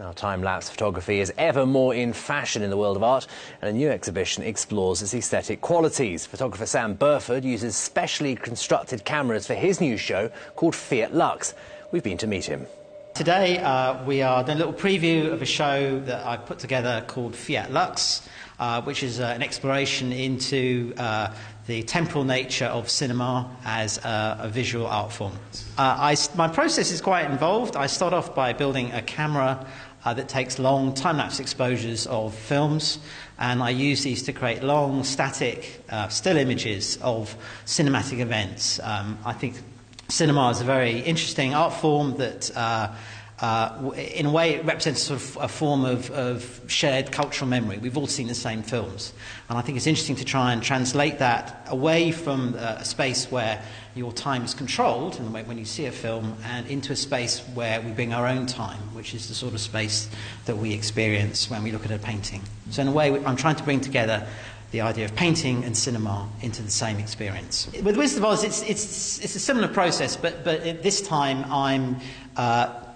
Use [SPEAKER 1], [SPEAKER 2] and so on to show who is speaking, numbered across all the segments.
[SPEAKER 1] Now, time-lapse photography is ever more in fashion in the world of art, and a new exhibition explores its aesthetic qualities. Photographer Sam Burford uses specially constructed cameras for his new show called Fiat Lucks. We've been to meet him.
[SPEAKER 2] Today we are doing a little preview of a show that I've put together called Fiat Lucks, which is an exploration into the temporal nature of cinema as a visual art form. My process is quite involved. I start off by building a camera that takes long time-lapse exposures of films, and I use these to create long, static, still images of cinematic events. I think cinema is a very interesting art form that in a way it represents sort of a form of shared cultural memory. We've all seen the same films, and I think it's interesting to try and translate that away from a space where your time is controlled in the way when you see a film, and into a space where we bring our own time, which is the sort of space that we experience when we look at a painting. So in a way I'm trying to bring together the idea of painting and cinema into the same experience. With Wizard of Oz, it's a similar process, but this time I'm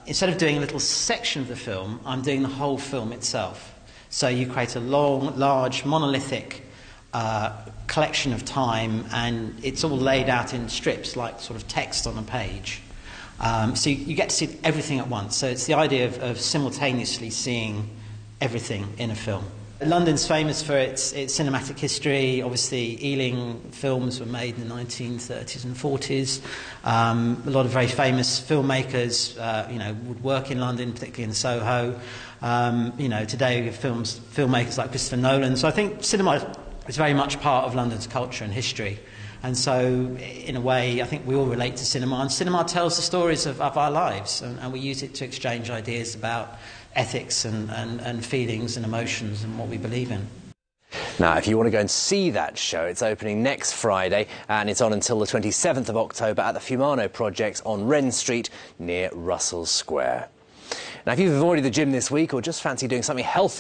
[SPEAKER 2] instead of doing a little section of the film, I'm doing the whole film itself. So you create a long, large, monolithic collection of time, and it's all laid out in strips, like sort of text on a page. So you get to see everything at once. So it's the idea of simultaneously seeing everything in a film. London's famous for its cinematic history. Obviously, Ealing films were made in the 1930s and 40s. A lot of very famous filmmakers, would work in London, particularly in Soho. Today we have filmmakers like Christopher Nolan. So I think cinema is very much part of London's culture and history. And so, in a way, I think we all relate to cinema, and cinema tells the stories of our lives, and we use it to exchange ideas about ethics and feelings and emotions and what we believe in.
[SPEAKER 1] Now, if you want to go and see that show, it's opening next Friday, and it's on until the 27th of October at the Fiumano Projects on Wren Street near Russell Square. Now, if you've avoided the gym this week or just fancy doing something healthy,